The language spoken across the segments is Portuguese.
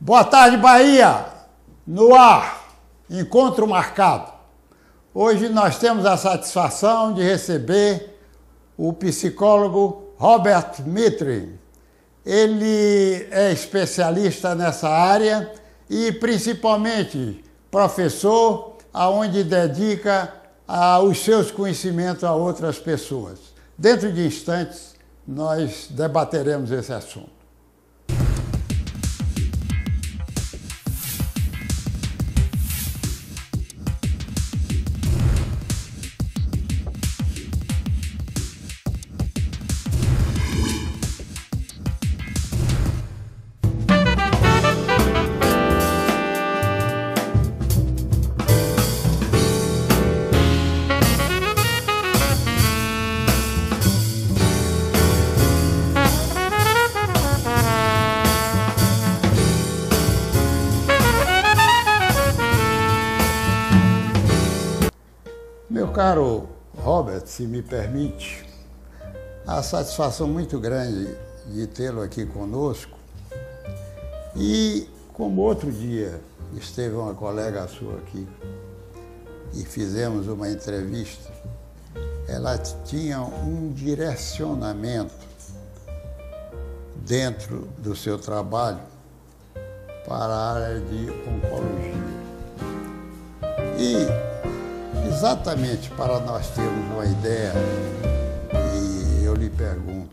Boa tarde, Bahia! No ar, encontro marcado. Hoje nós temos a satisfação de receber o psicólogo Robert Mitri. Ele é especialista nessa área e principalmente professor, aonde dedica os seus conhecimentos a outras pessoas. Dentro de instantes, nós debateremos esse assunto. Meu caro Robert, se me permite, a satisfação muito grande de tê-lo aqui conosco. E como outro dia esteve uma colega sua aqui e fizemos uma entrevista, ela tinha um direcionamento dentro do seu trabalho para a área de oncologia. E exatamente para nós termos uma ideia, e eu lhe pergunto,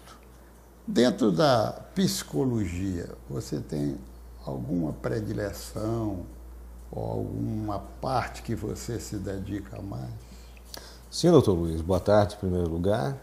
dentro da psicologia, você tem alguma predileção ou alguma parte que você se dedica mais? Sim, doutor Luiz, boa tarde em primeiro lugar.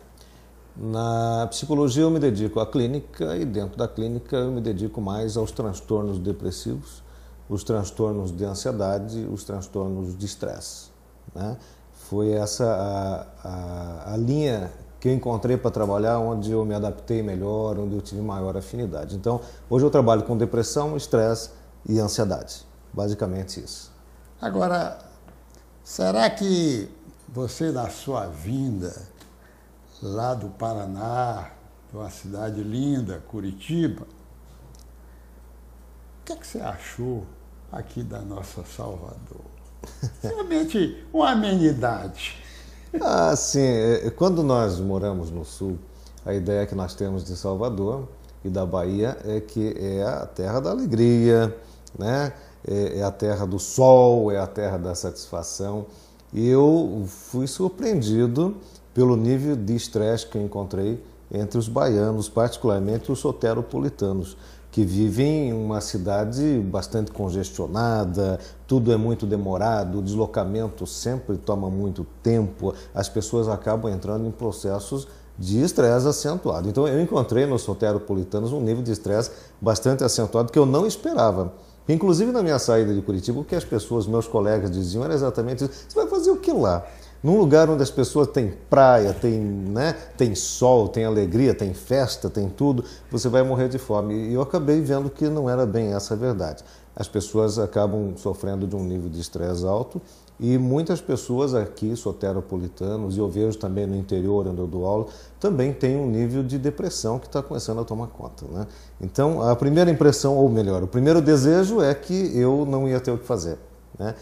Na psicologia eu me dedico à clínica e dentro da clínica eu me dedico mais aos transtornos depressivos, os transtornos de ansiedade, os transtornos de estresse. Né? Foi essa a linha que eu encontrei para trabalhar, onde eu me adaptei melhor, onde eu tive maior afinidade. Então, hoje eu trabalho com depressão, estresse e ansiedade. Basicamente isso. Agora, será que você, na sua vinda lá do Paraná, de uma cidade linda, Curitiba, o que é que você achou aqui da nossa Salvador? Realmente uma amenidade. Sim, quando nós moramos no Sul, a ideia que nós temos de Salvador e da Bahia é que é a terra da alegria, né? É a terra do sol, é a terra da satisfação. E eu fui surpreendido pelo nível de estresse que eu encontrei entre os baianos, particularmente os soteropolitanos, que vivem em uma cidade bastante congestionada, tudo é muito demorado, o deslocamento sempre toma muito tempo, as pessoas acabam entrando em processos de estresse acentuado. Então eu encontrei nos soteropolitanos um nível de estresse bastante acentuado que eu não esperava. Inclusive na minha saída de Curitiba, o que as pessoas, meus colegas diziam era exatamente isso: você vai fazer o que lá? Num lugar onde as pessoas têm praia, tem sol, tem alegria, tem festa, tem tudo, você vai morrer de fome. E eu acabei vendo que não era bem essa a verdade. As pessoas acabam sofrendo de um nível de estresse alto e muitas pessoas aqui, soteropolitanos, e eu vejo também no interior onde eu dou aula, também tem um nível de depressão que está começando a tomar conta. Né? Então, a primeira impressão, ou melhor, o primeiro desejo é que eu não ia ter o que fazer. Né?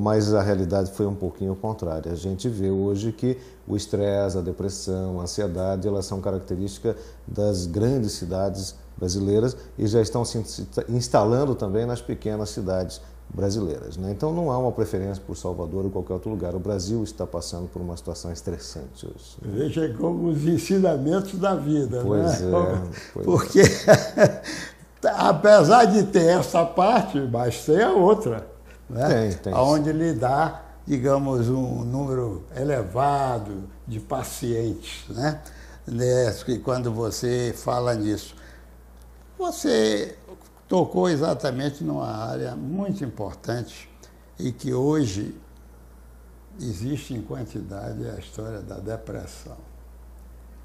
Mas a realidade foi um pouquinho o contrário. A gente vê hoje que o estresse, a depressão, a ansiedade, elas são características das grandes cidades brasileiras e já estão se instalando também nas pequenas cidades brasileiras. Né? Então não há uma preferência por Salvador ou qualquer outro lugar. O Brasil está passando por uma situação estressante hoje. Veja como os ensinamentos da vida, pois né? Porque apesar de ter essa parte, mas tem a outra. Né? Tem. Onde lhe dá, digamos, um número elevado de pacientes, né? E quando você fala nisso, você tocou exatamente numa área muito importante e que hoje existe em quantidade a história da depressão.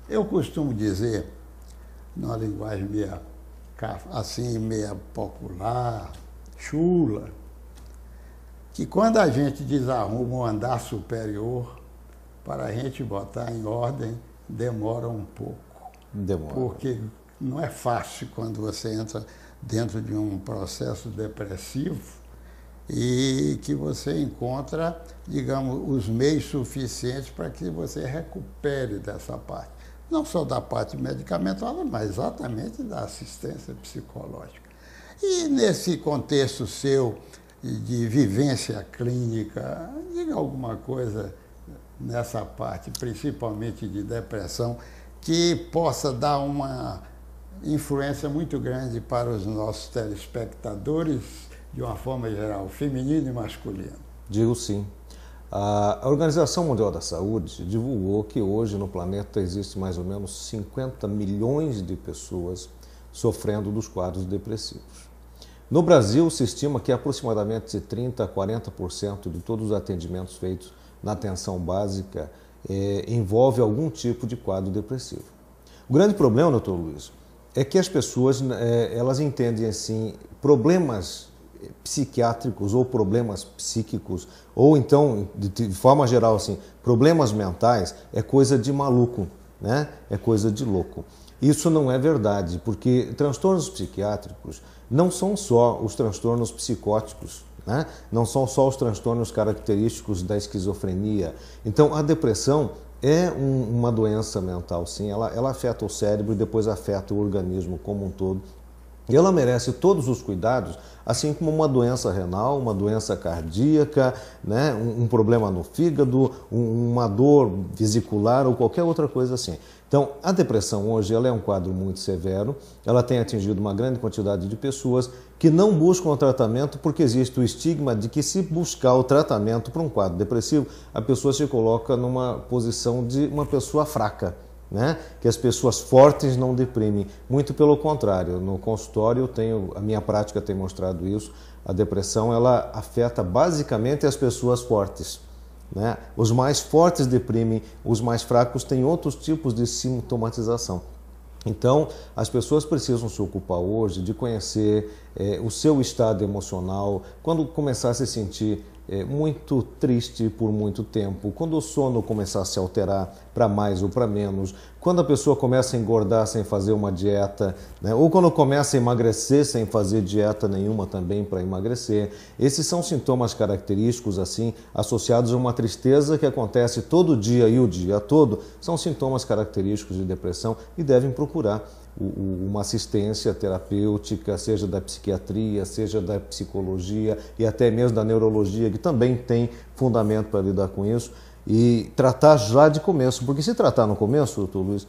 Eu costumo dizer, numa linguagem meia popular, chula, que quando a gente desarruma um andar superior, para a gente botar em ordem, demora um pouco. Demora. Porque não é fácil quando você entra dentro de um processo depressivo e que você encontra, digamos, os meios suficientes para que você recupere dessa parte. Não só da parte medicamentosa, mas exatamente da assistência psicológica. E nesse contexto seu de vivência clínica, diga alguma coisa nessa parte, principalmente de depressão, que possa dar uma influência muito grande para os nossos telespectadores, de uma forma geral, feminino e masculino. Digo sim. A Organização Mundial da Saúde divulgou que hoje no planeta existe mais ou menos 50 milhões de pessoas sofrendo dos quadros depressivos. No Brasil, se estima que aproximadamente 30% a 40% de todos os atendimentos feitos na atenção básica envolve algum tipo de quadro depressivo. O grande problema, doutor Luiz, é que as pessoas elas entendem assim problemas psiquiátricos ou problemas psíquicos, ou então, de forma geral, assim, problemas mentais é coisa de maluco, né? É coisa de louco. Isso não é verdade, porque transtornos psiquiátricos não são só os transtornos psicóticos, né? Não são só os transtornos característicos da esquizofrenia. Então, a depressão é uma doença mental, sim, ela afeta o cérebro e depois afeta o organismo como um todo. E ela merece todos os cuidados, assim como uma doença renal, uma doença cardíaca, né? Um problema no fígado, uma dor vesicular ou qualquer outra coisa assim. Então, a depressão hoje ela é um quadro muito severo, ela tem atingido uma grande quantidade de pessoas que não buscam o tratamento porque existe o estigma de que se buscar o tratamento para um quadro depressivo, a pessoa se coloca numa posição de uma pessoa fraca. Né? Que as pessoas fortes não deprimem, muito pelo contrário. No consultório a minha prática tem mostrado isso. A depressão ela afeta basicamente as pessoas fortes, né? Os mais fortes deprimem, os mais fracos têm outros tipos de sintomatização. Então, as pessoas precisam se ocupar hoje de conhecer o seu estado emocional, quando começar a se sentir muito triste por muito tempo, quando o sono começar a se alterar para mais ou para menos, quando a pessoa começa a engordar sem fazer uma dieta, né? Ou quando começa a emagrecer sem fazer dieta nenhuma também para emagrecer. Esses são sintomas característicos assim, associados a uma tristeza que acontece todo dia e o dia todo, são sintomas característicos de depressão e devem procurar uma assistência terapêutica, seja da psiquiatria, seja da psicologia e até mesmo da neurologia, que também tem fundamento para lidar com isso, e tratar já de começo, porque se tratar no começo, doutor Luiz,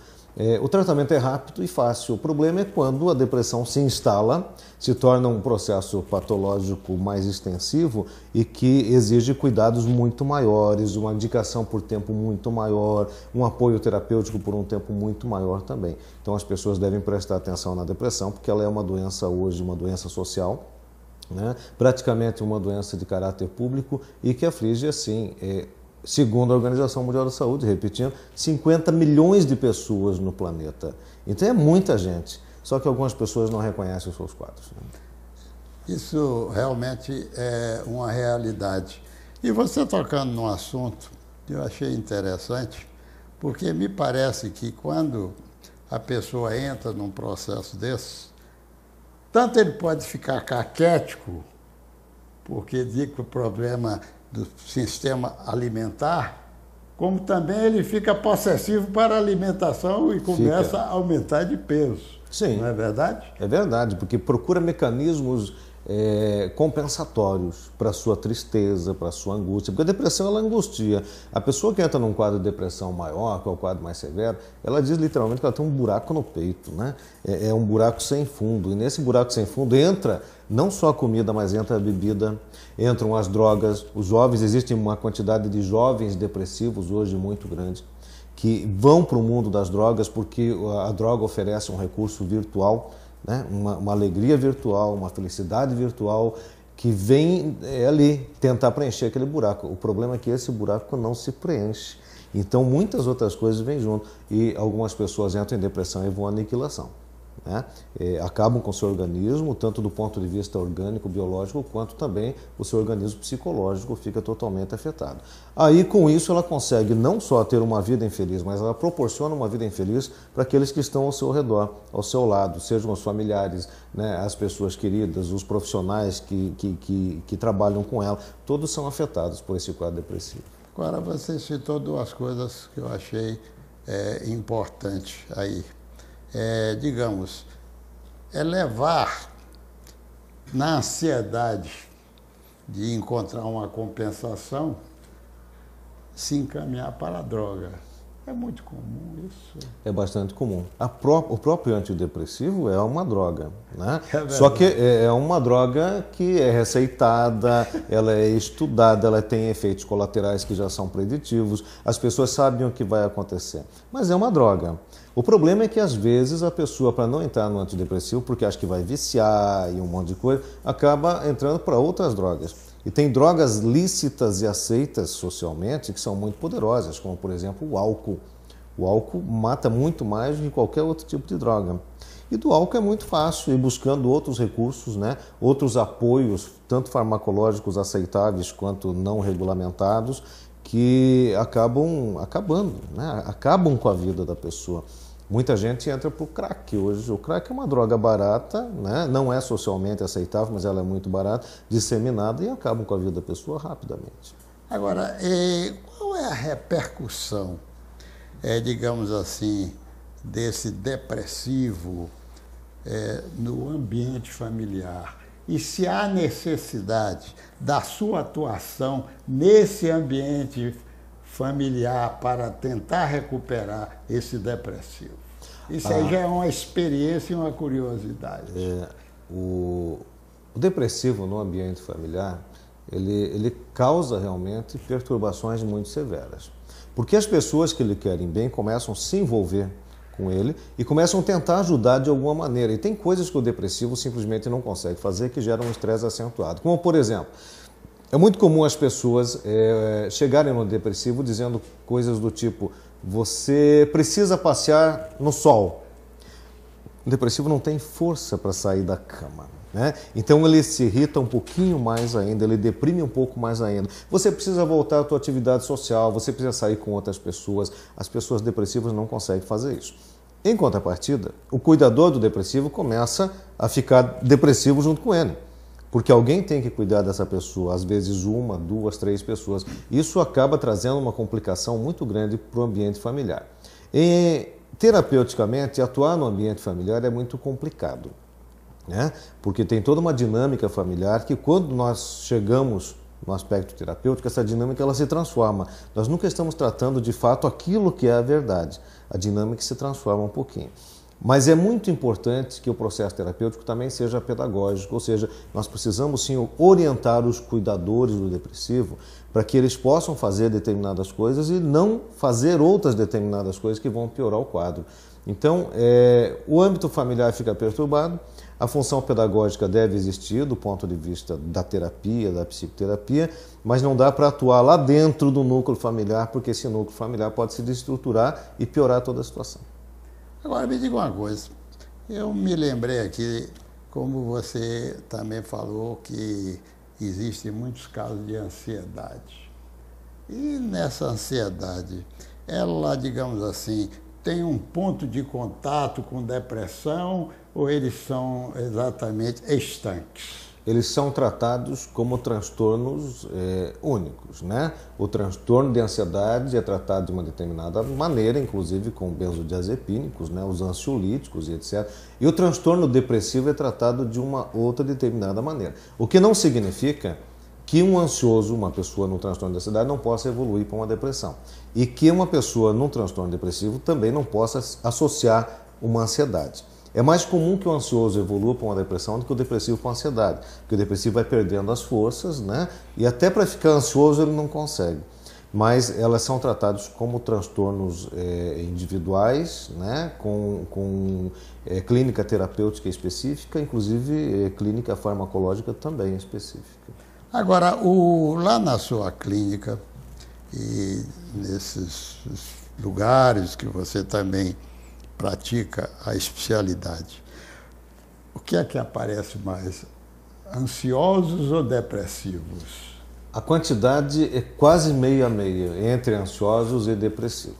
o tratamento é rápido e fácil. O problema é quando a depressão se instala, se torna um processo patológico mais extensivo e que exige cuidados muito maiores, uma indicação por tempo muito maior, um apoio terapêutico por um tempo muito maior também. Então as pessoas devem prestar atenção na depressão, porque ela é uma doença hoje, uma doença social, né? Praticamente uma doença de caráter público e que aflige assim, segundo a Organização Mundial da Saúde, repetindo, 50 milhões de pessoas no planeta. Então é muita gente, só que algumas pessoas não reconhecem os seus quadros. Né? Isso realmente é uma realidade. E você tocando num assunto que eu achei interessante, porque me parece que quando a pessoa entra num processo desse, tanto ele pode ficar caquético, porque diz que o problema do sistema alimentar, como também ele fica possessivo para a alimentação e começa a aumentar de peso. Sim. Não é verdade? É verdade, porque procura mecanismos compensatórios para a sua tristeza, para a sua angústia, porque a depressão ela angustia. A pessoa que entra num quadro de depressão maior, que é o quadro mais severo, ela diz literalmente que ela tem um buraco no peito, né? É um buraco sem fundo, e nesse buraco sem fundo entra não só a comida, mas entra a bebida, entram as drogas. Os jovens, existe uma quantidade de jovens depressivos hoje muito grande, que vão para o mundo das drogas porque a droga oferece um recurso virtual, né? Uma alegria virtual, uma felicidade virtual que vem ali tentar preencher aquele buraco. O problema é que esse buraco não se preenche. Então muitas outras coisas vêm junto e algumas pessoas entram em depressão e vão à aniquilação. né? Acabam com o seu organismo, tanto do ponto de vista orgânico, biológico, quanto também o seu organismo psicológico fica totalmente afetado. Aí, com isso, ela consegue não só ter uma vida infeliz, mas ela proporciona uma vida infeliz para aqueles que estão ao seu redor, ao seu lado, sejam os familiares, né, as pessoas queridas, os profissionais que trabalham com ela, todos são afetados por esse quadro depressivo. Agora, você citou duas coisas que eu achei importantes aí. Digamos, levar na ansiedade de encontrar uma compensação, se encaminhar para a droga. É muito comum isso. É bastante comum. O próprio antidepressivo é uma droga, né? É Só que é uma droga que é receitada, ela é estudada, ela tem efeitos colaterais que já são preditivos, as pessoas sabem o que vai acontecer. Mas é uma droga. O problema é que, às vezes, a pessoa, para não entrar no antidepressivo, porque acha que vai viciar e um monte de coisa, acaba entrando para outras drogas. E tem drogas lícitas e aceitas socialmente que são muito poderosas, como, por exemplo, o álcool. O álcool mata muito mais do que qualquer outro tipo de droga. E do álcool é muito fácil ir buscando outros recursos, né? Outros apoios, tanto farmacológicos aceitáveis quanto não regulamentados, que acabam acabando, né? Acabam com a vida da pessoa. Muita gente entra para o crack hoje. O crack é uma droga barata, né? Não é socialmente aceitável, mas ela é muito barata, disseminada, e acabam com a vida da pessoa rapidamente. Agora, qual é a repercussão, digamos assim, desse depressivo no ambiente familiar? E se há necessidade da sua atuação nesse ambiente familiar para tentar recuperar esse depressivo? Isso aí já é uma experiência e uma curiosidade. O depressivo no ambiente familiar, ele causa realmente perturbações muito severas. Porque as pessoas que lhe querem bem começam a se envolver com ele e começam a tentar ajudar de alguma maneira. E tem coisas que o depressivo simplesmente não consegue fazer que geram um estresse acentuado. Como, por exemplo, é muito comum as pessoas chegarem no depressivo dizendo coisas do tipo: você precisa passear no sol. O depressivo não tem força para sair da cama, né? Então ele se irrita um pouquinho mais ainda, ele deprime um pouco mais ainda. Você precisa voltar à tua atividade social, você precisa sair com outras pessoas. As pessoas depressivas não conseguem fazer isso. Em contrapartida, o cuidador do depressivo começa a ficar depressivo junto com ele. Porque alguém tem que cuidar dessa pessoa, às vezes uma, duas, três pessoas. Isso acaba trazendo uma complicação muito grande para o ambiente familiar. E, terapeuticamente, atuar no ambiente familiar é muito complicado, né? Porque tem toda uma dinâmica familiar que, quando nós chegamos no aspecto terapêutico, essa dinâmica ela se transforma. Nós nunca estamos tratando de fato aquilo que é a verdade. A dinâmica se transforma um pouquinho. Mas é muito importante que o processo terapêutico também seja pedagógico, ou seja, nós precisamos sim orientar os cuidadores do depressivo para que eles possam fazer determinadas coisas e não fazer outras determinadas coisas que vão piorar o quadro. Então, o âmbito familiar fica perturbado, a função pedagógica deve existir do ponto de vista da terapia, da psicoterapia, mas não dá para atuar lá dentro do núcleo familiar, porque esse núcleo familiar pode se desestruturar e piorar toda a situação. Agora, me diga uma coisa, eu me lembrei aqui, como você também falou, que existem muitos casos de ansiedade. E nessa ansiedade, ela, digamos assim, tem um ponto de contato com depressão ou eles são exatamente estanques? Eles são tratados como transtornos únicos, né? O transtorno de ansiedade é tratado de uma determinada maneira, inclusive com benzodiazepínicos, né? Os ansiolíticos e etc. E o transtorno depressivo é tratado de uma outra determinada maneira. O que não significa que um ansioso, uma pessoa no transtorno de ansiedade, não possa evoluir para uma depressão. E que uma pessoa no transtorno depressivo também não possa associar uma ansiedade. É mais comum que o ansioso evolua para uma depressão do que o depressivo para uma ansiedade, porque o depressivo vai perdendo as forças, né? E até para ficar ansioso ele não consegue. Mas elas são tratadas como transtornos individuais, né? Com clínica terapêutica específica, inclusive clínica farmacológica também específica. Agora, lá na sua clínica e nesses lugares que você também pratica a especialidade, o que é que aparece mais? Ansiosos ou depressivos? A quantidade é quase meio a meio entre ansiosos e depressivos,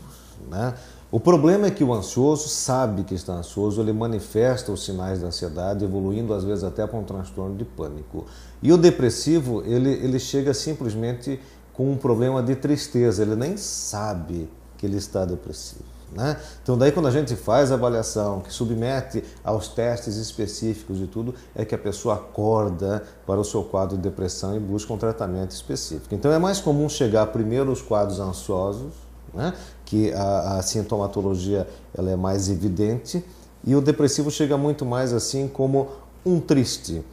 né? O problema é que o ansioso sabe que está ansioso, ele manifesta os sinais da ansiedade, evoluindo às vezes até para um transtorno de pânico. E o depressivo, ele chega simplesmente com um problema de tristeza, ele nem sabe que ele está depressivo, né? Então daí quando a gente faz a avaliação, que submete aos testes específicos e tudo, é que a pessoa acorda para o seu quadro de depressão e busca um tratamento específico. Então é mais comum chegar primeiro os quadros ansiosos, né, que a sintomatologia ela é mais evidente, e o depressivo chega muito mais assim como um triste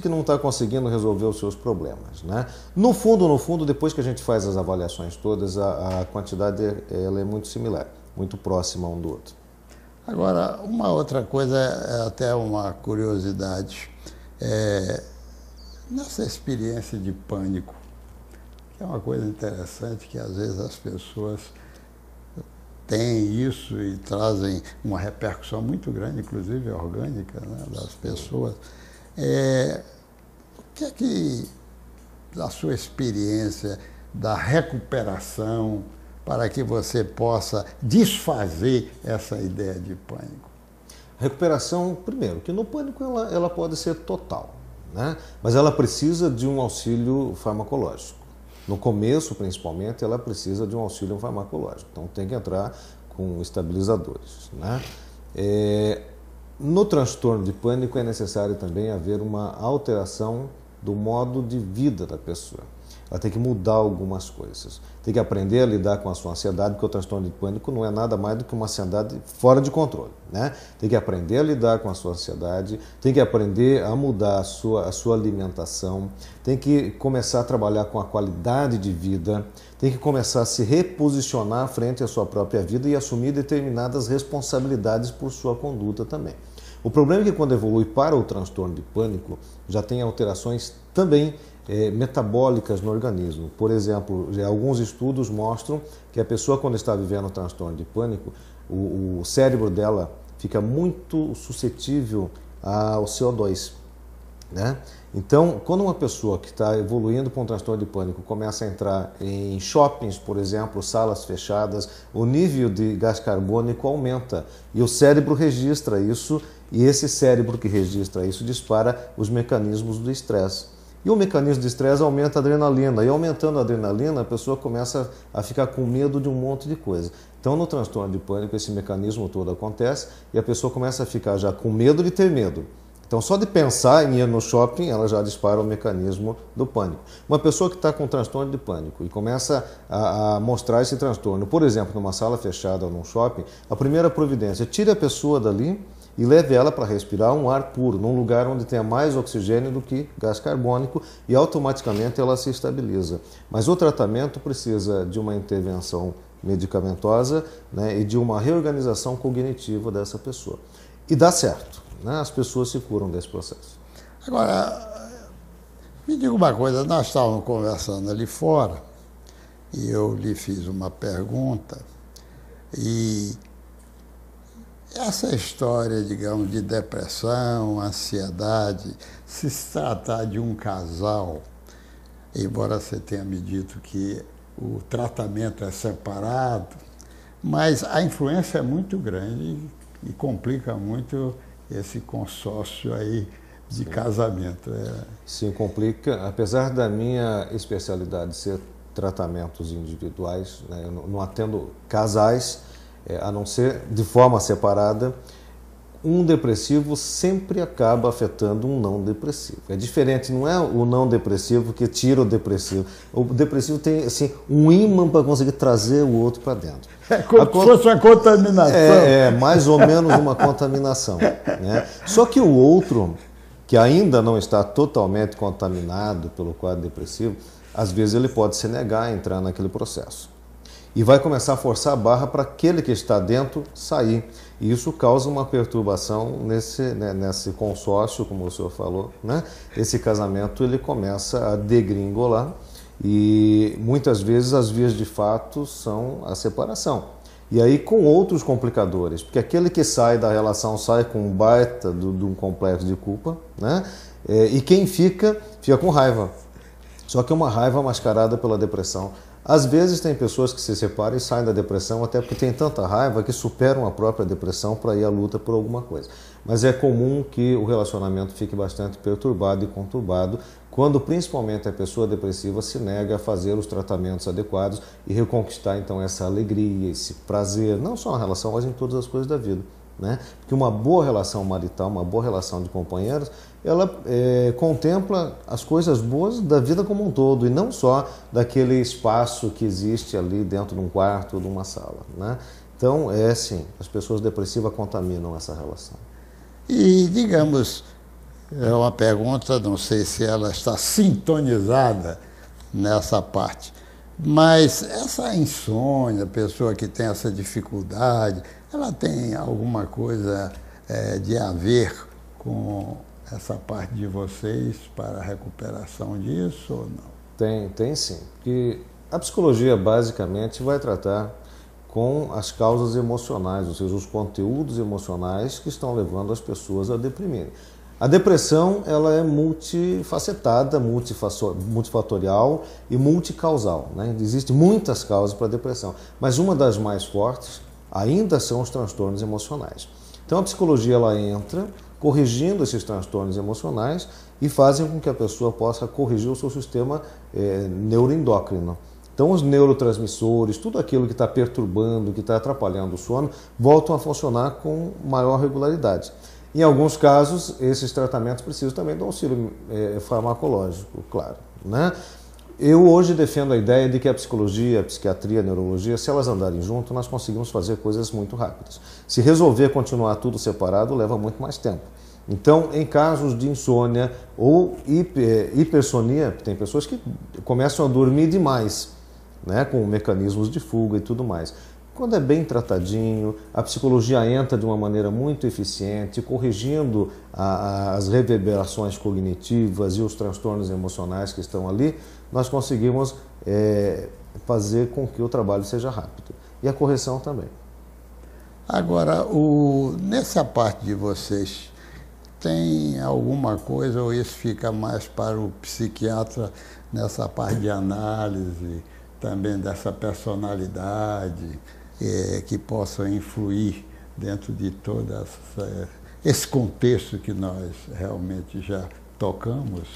que não está conseguindo resolver os seus problemas, né? No fundo, depois que a gente faz as avaliações todas, a quantidade ela é muito similar, muito próxima um do outro. Agora, uma outra coisa, é até uma curiosidade, nessa experiência de pânico, que é uma coisa interessante, que às vezes as pessoas têm isso e trazem uma repercussão muito grande, inclusive orgânica, né, das pessoas. O que é que, da sua experiência, da recuperação, para que você possa desfazer essa ideia de pânico? Recuperação, primeiro, que no pânico ela pode ser total, né? Mas ela precisa de um auxílio farmacológico. No começo, principalmente, ela precisa de um auxílio farmacológico. Então tem que entrar com estabilizadores, né? No transtorno de pânico é necessário também haver uma alteração do modo de vida da pessoa. Ela tem que mudar algumas coisas. Tem que aprender a lidar com a sua ansiedade, porque o transtorno de pânico não é nada mais do que uma ansiedade fora de controle, né? Tem que aprender a lidar com a sua ansiedade, tem que aprender a mudar a sua alimentação, tem que começar a trabalhar com a qualidade de vida, tem que começar a se reposicionar frente à sua própria vida e assumir determinadas responsabilidades por sua conduta também. O problema é que quando evolui para o transtorno de pânico, já tem alterações também metabólicas no organismo. Por exemplo, alguns estudos mostram que a pessoa, quando está vivendo o transtorno de pânico, o cérebro dela fica muito suscetível ao CO2, né? Então, quando uma pessoa que está evoluindo para um transtorno de pânico começa a entrar em shoppings, por exemplo, salas fechadas, o nível de gás carbônico aumenta e o cérebro registra isso, e esse cérebro que registra isso dispara os mecanismos do estresse. E o mecanismo de estresse aumenta a adrenalina, e aumentando a adrenalina, a pessoa começa a ficar com medo de um monte de coisa. Então, no transtorno de pânico, esse mecanismo todo acontece e a pessoa começa a ficar já com medo de ter medo. Então, só de pensar em ir no shopping, ela já dispara o mecanismo do pânico. Uma pessoa que está com transtorno de pânico e começa a mostrar esse transtorno, por exemplo, numa sala fechada ou num shopping, a primeira providência é tire a pessoa dali e leve ela para respirar um ar puro, num lugar onde tenha mais oxigênio do que gás carbônico, e automaticamente ela se estabiliza. Mas o tratamento precisa de uma intervenção medicamentosa, né, e de uma reorganização cognitiva dessa pessoa. E dá certo, né? As pessoas se curam desse processo. Agora, me diga uma coisa, nós estávamos conversando ali fora e eu lhe fiz uma pergunta, e essa história, digamos, de depressão, ansiedade, se tratar de um casal, embora você tenha me dito que o tratamento é separado, mas a influência é muito grande e complica muito esse consórcio aí de casamento. Sim, complica. Apesar da minha especialidade ser tratamentos individuais, né, eu não atendo casais, a não ser de forma separada. Um depressivo sempre acaba afetando um não depressivo. É diferente, não é o não depressivo que tira o depressivo. O depressivo tem assim, um ímã para conseguir trazer o outro para dentro. É como se fosse uma contaminação. É mais ou menos uma contaminação, né? Só que o outro, que ainda não está totalmente contaminado pelo quadro depressivo, às vezes ele pode se negar a entrar naquele processo. E vai começar a forçar a barra para aquele que está dentro sair. E isso causa uma perturbação nesse consórcio, como o senhor falou, né? Esse casamento ele começa a degringolar e muitas vezes as vias de fato são a separação. E aí com outros complicadores, porque aquele que sai da relação sai com um baita de um complexo de culpa, né? E quem fica com raiva. Só que é uma raiva mascarada pela depressão. Às vezes tem pessoas que se separam e saem da depressão até porque tem tanta raiva que superam a própria depressão para ir à luta por alguma coisa. Mas é comum que o relacionamento fique bastante perturbado e conturbado quando principalmente a pessoa depressiva se nega a fazer os tratamentos adequados e reconquistar então essa alegria, esse prazer, não só na relação, mas em todas as coisas da vida, né? Porque uma boa relação marital, uma boa relação de companheiros, ela contempla as coisas boas da vida como um todo e não só daquele espaço que existe ali dentro de um quarto ou de uma sala, né? Então, sim, as pessoas depressivas contaminam essa relação. E, digamos, é uma pergunta, não sei se ela está sintonizada nessa parte, mas essa insônia, a pessoa que tem essa dificuldade, ela tem alguma coisa de a ver com essa parte de vocês para a recuperação disso ou não? Tem sim, porque a psicologia basicamente vai tratar com as causas emocionais, ou seja, os conteúdos emocionais que estão levando as pessoas a deprimirem. A depressão ela é multifacetada, multifatorial e multicausal, né? Existem muitas causas para a depressão, mas uma das mais fortes ainda são os transtornos emocionais. Então a psicologia ela entra corrigindo esses transtornos emocionais e fazem com que a pessoa possa corrigir o seu sistema neuroendócrino. Então os neurotransmissores, tudo aquilo que está perturbando, que está atrapalhando o sono, voltam a funcionar com maior regularidade. Em alguns casos, esses tratamentos precisam também de um auxílio farmacológico, claro, né? Eu hoje defendo a ideia de que a psicologia, a psiquiatria, a neurologia, se elas andarem junto, nós conseguimos fazer coisas muito rápidas. Se resolver continuar tudo separado, leva muito mais tempo. Então, em casos de insônia ou hipersonia, tem pessoas que começam a dormir demais, né, com mecanismos de fuga e tudo mais. Quando é bem tratadinho, a psicologia entra de uma maneira muito eficiente, corrigindo as reverberações cognitivas e os transtornos emocionais que estão ali, nós conseguimos fazer com que o trabalho seja rápido. E a correção também. Agora, nessa parte de vocês, tem alguma coisa ou isso fica mais para o psiquiatra nessa parte de análise, também dessa personalidade, que possa influir dentro de todo esse contexto que nós realmente já tocamos?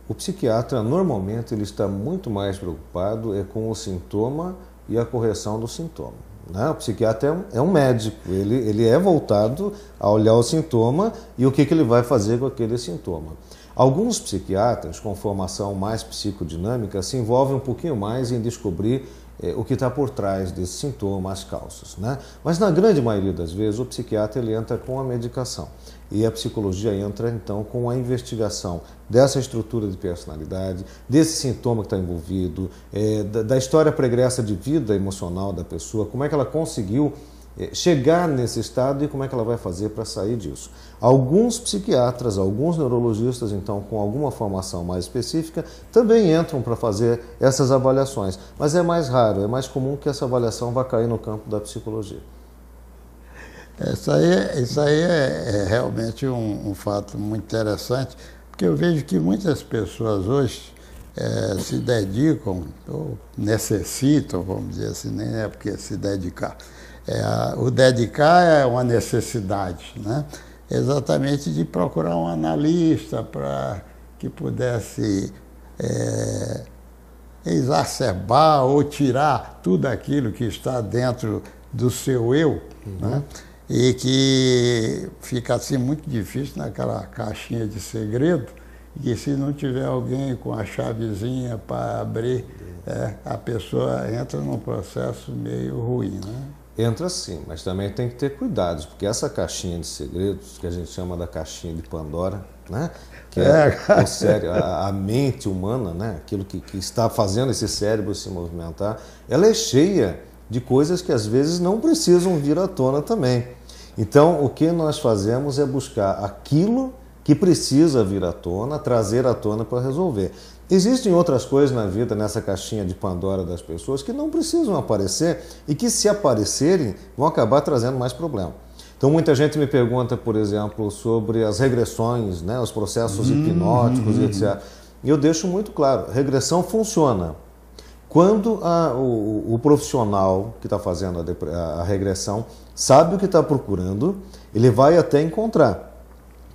O psiquiatra, normalmente, ele está muito mais preocupado com o sintoma e a correção do sintoma, né? O psiquiatra é um médico, ele é voltado a olhar o sintoma e o que ele vai fazer com aquele sintoma. Alguns psiquiatras com formação mais psicodinâmica se envolvem um pouquinho mais em descobrir o que está por trás desse sintoma, as causas, né? Mas na grande maioria das vezes o psiquiatra ele entra com a medicação e a psicologia entra então com a investigação dessa estrutura de personalidade, desse sintoma que está envolvido, da história pregressa de vida emocional da pessoa, como é que ela conseguiu chegar nesse estado e como é que ela vai fazer para sair disso. Alguns psiquiatras, alguns neurologistas, então, com alguma formação mais específica, também entram para fazer essas avaliações, mas é mais raro, é mais comum que essa avaliação vá cair no campo da psicologia. Isso aí é realmente um fato muito interessante, porque eu vejo que muitas pessoas hoje se dedicam, ou necessitam, vamos dizer assim, nem é porque se dedicar. O dedicar é uma necessidade, né? Exatamente de procurar um analista para que pudesse exacerbar ou tirar tudo aquilo que está dentro do seu eu, né? E que fica assim muito difícil naquela caixinha de segredo, e que se não tiver alguém com a chavezinha para abrir, a pessoa entra num processo meio ruim, né? Entra sim, mas também tem que ter cuidados, porque essa caixinha de segredos, que a gente chama da caixinha de Pandora, né? Que o cérebro, a mente humana, né? Aquilo que está fazendo esse cérebro se movimentar, ela é cheia de coisas que às vezes não precisam vir à tona também. Então, o que nós fazemos é buscar aquilo que precisa vir à tona, trazer à tona para resolver. Existem outras coisas na vida, nessa caixinha de Pandora das pessoas, que não precisam aparecer e que, se aparecerem, vão acabar trazendo mais problema. Então, muita gente me pergunta, por exemplo, sobre as regressões, né, os processos hipnóticos, etc. E eu deixo muito claro, regressão funciona. Quando o profissional que está fazendo a regressão sabe o que está procurando, ele vai até encontrar.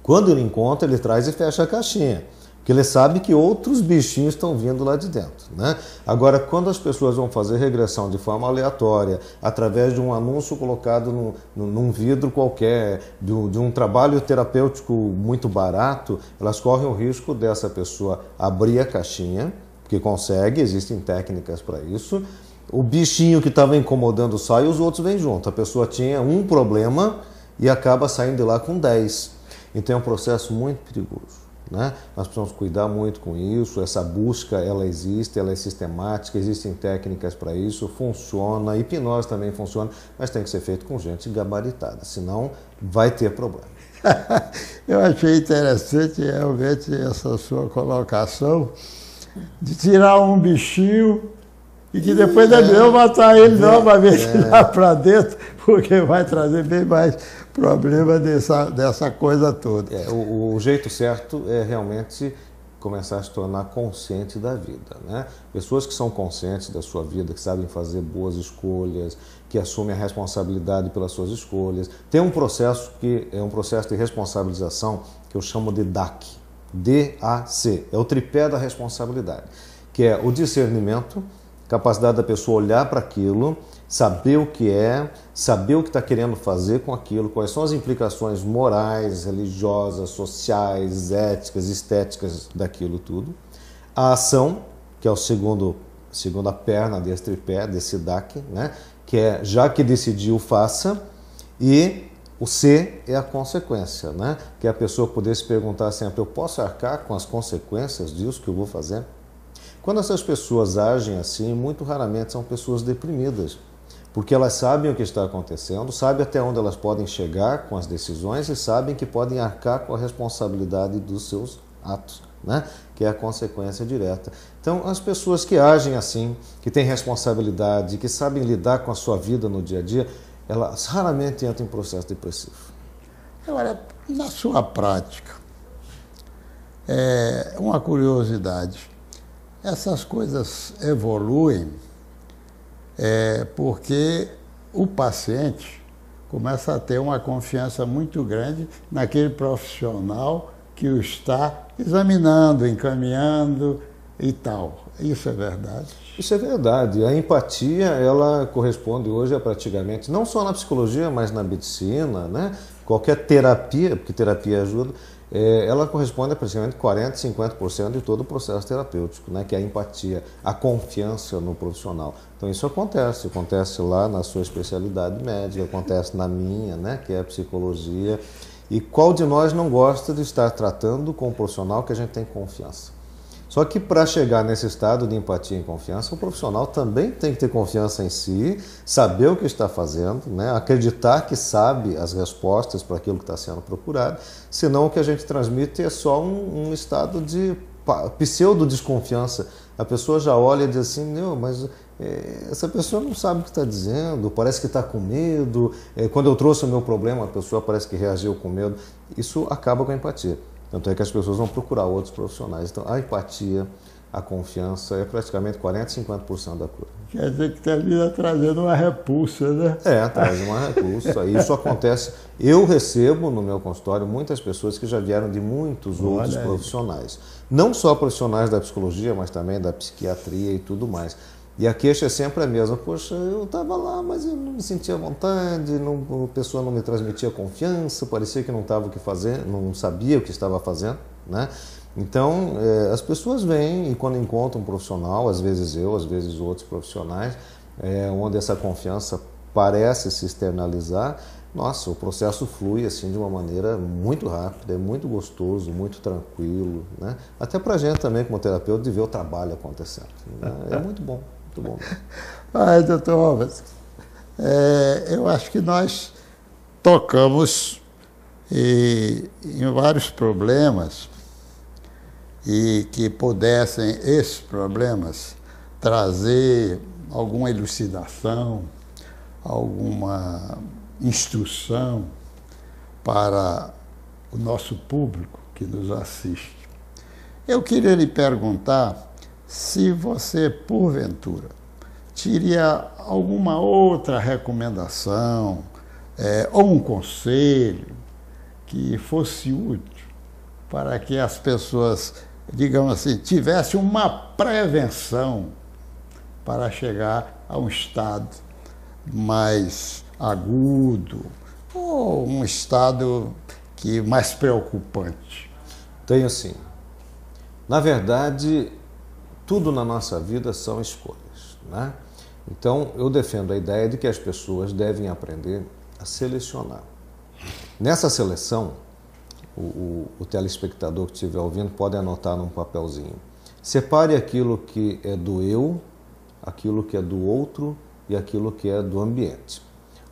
Quando ele encontra, ele traz e fecha a caixinha. Porque ele sabe que outros bichinhos estão vindo lá de dentro, né? Agora, quando as pessoas vão fazer regressão de forma aleatória, através de um anúncio colocado num vidro qualquer, de um trabalho terapêutico muito barato, elas correm o risco dessa pessoa abrir a caixinha, porque consegue, existem técnicas para isso. O bichinho que estava incomodando sai e os outros vêm junto. A pessoa tinha um problema e acaba saindo de lá com 10. Então é um processo muito perigoso, né? Nós precisamos cuidar muito com isso. Essa busca, ela existe, ela é sistemática, existem técnicas para isso, funciona, a hipnose também funciona, mas tem que ser feito com gente gabaritada, senão vai ter problema. Eu achei interessante realmente essa sua colocação de tirar um bichinho e que depois é melhor matar ele novamente lá para dentro, porque vai trazer bem mais problema dessa coisa toda. O jeito certo é realmente começar a se tornar consciente da vida, né? Pessoas que são conscientes da sua vida, que sabem fazer boas escolhas, que assumem a responsabilidade pelas suas escolhas. Tem um processo que é um processo de responsabilização que eu chamo de DAC, D-A-C, é o tripé da responsabilidade, que é o discernimento, capacidade da pessoa olhar para aquilo, saber o que é, saber o que está querendo fazer com aquilo, quais são as implicações morais, religiosas, sociais, éticas, estéticas daquilo tudo. A ação, que é a segunda perna desse tripé, desse DAC, né? Que é, já que decidiu, faça. E o C é a consequência, né? Que é a pessoa poder se perguntar sempre, eu posso arcar com as consequências disso que eu vou fazer? Quando essas pessoas agem assim, muito raramente são pessoas deprimidas, porque elas sabem o que está acontecendo, sabem até onde elas podem chegar com as decisões e sabem que podem arcar com a responsabilidade dos seus atos, né? Que é a consequência direta. Então, as pessoas que agem assim, que têm responsabilidade, que sabem lidar com a sua vida no dia a dia, elas raramente entram em processo depressivo. Agora, na sua prática, uma curiosidade, essas coisas evoluem porque o paciente começa a ter uma confiança muito grande naquele profissional que o está examinando, encaminhando e tal. Isso é verdade? Isso é verdade. A empatia, ela corresponde hoje a praticamente, não só na psicologia, mas na medicina, né? Qualquer terapia, porque terapia ajuda, ela corresponde a praticamente 40%, 50% de todo o processo terapêutico, né? Que é a empatia, a confiança no profissional. Então isso acontece lá na sua especialidade médica, acontece na minha, né? Que é a psicologia. E qual de nós não gosta de estar tratando com um profissional que a gente tem confiança? Só que para chegar nesse estado de empatia e confiança, o profissional também tem que ter confiança em si, saber o que está fazendo, né? Acreditar que sabe as respostas para aquilo que está sendo procurado, senão o que a gente transmite é só um estado de pseudo-desconfiança. A pessoa já olha e diz assim, não, mas essa pessoa não sabe o que está dizendo, parece que está com medo, quando eu trouxe o meu problema, a pessoa parece que reagiu com medo. Isso acaba com a empatia. Tanto é que as pessoas vão procurar outros profissionais. Então, a empatia, a confiança é praticamente 40%, 50% da cura. Quer dizer que termina trazendo uma repulsa, né? Traz uma repulsa. Isso acontece. Eu recebo no meu consultório muitas pessoas que já vieram de muitos outros profissionais. Não só profissionais da psicologia, mas também da psiquiatria e tudo mais. E a queixa é sempre a mesma. Poxa, eu estava lá, mas eu não me sentia à vontade, a pessoa não me transmitia confiança, parecia que não estava o que fazer, não sabia o que estava fazendo, né? Então, as pessoas vêm e quando encontram um profissional, às vezes eu, às vezes outros profissionais, onde essa confiança parece se externalizar, nossa, o processo flui assim de uma maneira muito rápida, é muito gostoso, muito tranquilo, né? Até para a gente também, como terapeuta, de ver o trabalho acontecendo, né? É muito bom. Muito bom. Ai, doutor Roberts, eu acho que nós tocamos em vários problemas e que pudessem esses problemas trazer alguma elucidação, alguma instrução para o nosso público que nos assiste. Eu queria lhe perguntar se você, porventura, teria alguma outra recomendação ou um conselho que fosse útil para que as pessoas, digamos assim, tivessem uma prevenção para chegar a um estado mais agudo ou um estado mais preocupante. Tenho sim. Na verdade, tudo na nossa vida são escolhas, né? Então, eu defendo a ideia de que as pessoas devem aprender a selecionar. Nessa seleção, o telespectador que estiver ouvindo pode anotar num papelzinho. Separe aquilo que é do eu, aquilo que é do outro e aquilo que é do ambiente.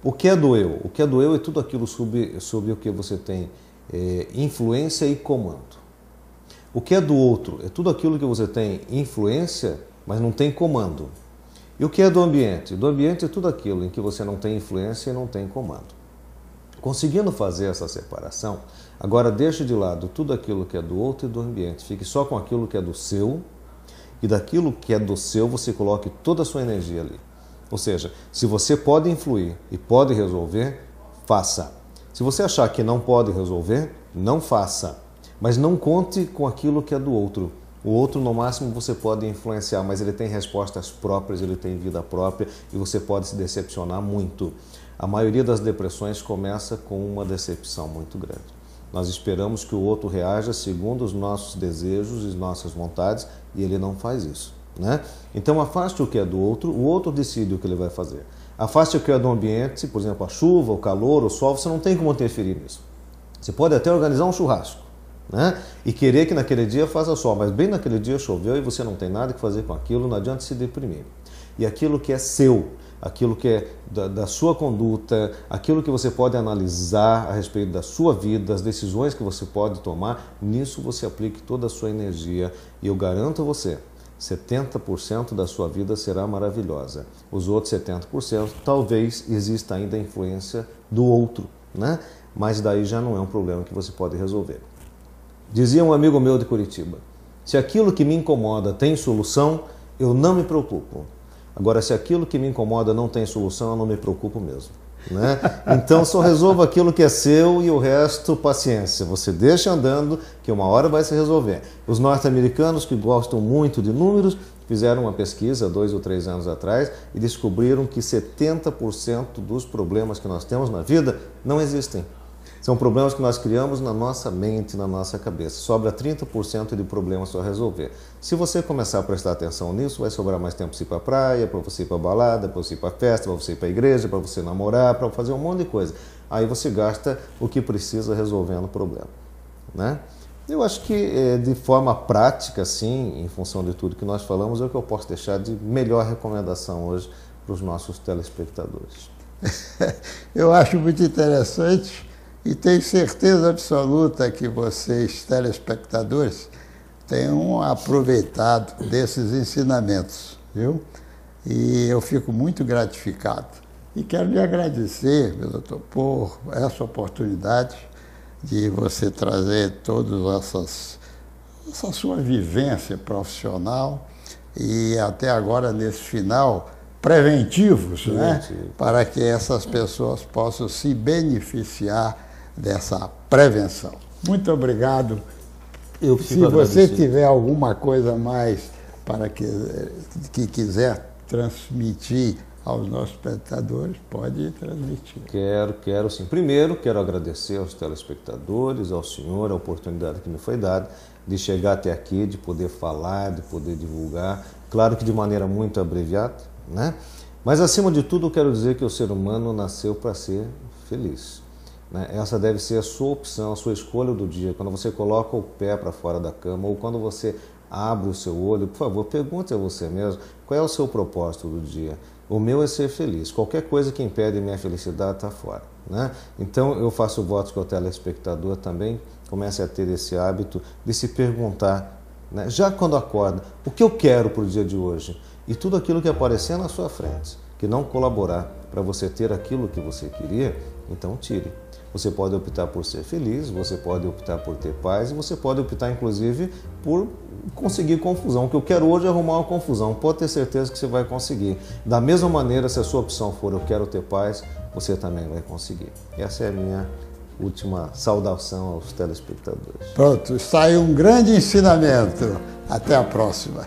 O que é do eu? O que é do eu é tudo aquilo sobre o que você tem influência e comando. O que é do outro é tudo aquilo que você tem influência, mas não tem comando. E o que é do ambiente? Do ambiente é tudo aquilo em que você não tem influência e não tem comando. Conseguindo fazer essa separação, agora deixe de lado tudo aquilo que é do outro e do ambiente. Fique só com aquilo que é do seu, e daquilo que é do seu você coloque toda a sua energia ali. Ou seja, se você pode influir e pode resolver, faça. Se você achar que não pode resolver, não faça. Mas não conte com aquilo que é do outro. O outro, no máximo, você pode influenciar, mas ele tem respostas próprias, ele tem vida própria e você pode se decepcionar muito. A maioria das depressões começa com uma decepção muito grande. Nós esperamos que o outro reaja segundo os nossos desejos e nossas vontades e ele não faz isso, né? Então afaste o que é do outro, o outro decide o que ele vai fazer. Afaste o que é do ambiente, por exemplo, a chuva, o calor, o sol, você não tem como interferir nisso. Você pode até organizar um churrasco, né? E querer que naquele dia faça sol, mas bem naquele dia choveu e você não tem nada que fazer com aquilo, não adianta se deprimir. E aquilo que é seu, aquilo que é da sua conduta, aquilo que você pode analisar a respeito da sua vida, das decisões que você pode tomar, nisso você aplique toda a sua energia e eu garanto a você, 70% da sua vida será maravilhosa. Os outros 70% talvez exista ainda a influência do outro, né? Mas daí já não é um problema que você pode resolver. Dizia um amigo meu de Curitiba, se aquilo que me incomoda tem solução, eu não me preocupo. Agora, se aquilo que me incomoda não tem solução, eu não me preocupo mesmo, né? Então, só resolva aquilo que é seu e o resto, paciência. Você deixa andando, que uma hora vai se resolver. Os norte-americanos, que gostam muito de números, fizeram uma pesquisa 2 ou 3 anos atrás e descobriram que 70% dos problemas que nós temos na vida não existem. São problemas que nós criamos na nossa mente, na nossa cabeça. Sobra 30% de problemas só resolver. Se você começar a prestar atenção nisso, vai sobrar mais tempo para você ir para a praia, para você ir para a balada, para você ir para a festa, para você ir para a igreja, para você namorar, para fazer um monte de coisa. Aí você gasta o que precisa resolvendo o problema, né? Eu acho que de forma prática, assim, em função de tudo que nós falamos, é o que eu posso deixar de melhor recomendação hoje para os nossos telespectadores. Eu acho muito interessante. E tenho certeza absoluta que vocês, telespectadores, tenham aproveitado desses ensinamentos, viu? E eu fico muito gratificado. E quero lhe agradecer, meu doutor, por essa oportunidade de você trazer todas essa sua vivência profissional e até agora, nesse final, preventivos, né? Para que essas pessoas possam se beneficiar dessa prevenção. Muito obrigado. Se você tiver alguma coisa mais para que quiser transmitir aos nossos espectadores, pode transmitir. Quero sim. Primeiro, quero agradecer aos telespectadores, ao senhor, a oportunidade que me foi dada de chegar até aqui, de poder falar, de poder divulgar. Claro que de maneira muito abreviada, né? Mas, acima de tudo, eu quero dizer que o ser humano nasceu para ser feliz. Essa deve ser a sua opção, a sua escolha do dia. Quando você coloca o pé para fora da cama ou quando você abre o seu olho, por favor, pergunte a você mesmo qual é o seu propósito do dia. O meu é ser feliz. Qualquer coisa que impede minha felicidade está fora, né? Então eu faço votos que o telespectador também comece a ter esse hábito de se perguntar né? Já quando acorda, o que eu quero para o dia de hoje? E tudo aquilo que aparecer na sua frente, que não colaborar para você ter aquilo que você queria, então tire. Você pode optar por ser feliz, você pode optar por ter paz, e você pode optar, inclusive, por conseguir confusão. O que eu quero hoje é arrumar uma confusão. Pode ter certeza que você vai conseguir. Da mesma maneira, se a sua opção for eu quero ter paz, você também vai conseguir. Essa é a minha última saudação aos telespectadores. Pronto, está aí um grande ensinamento. Até a próxima.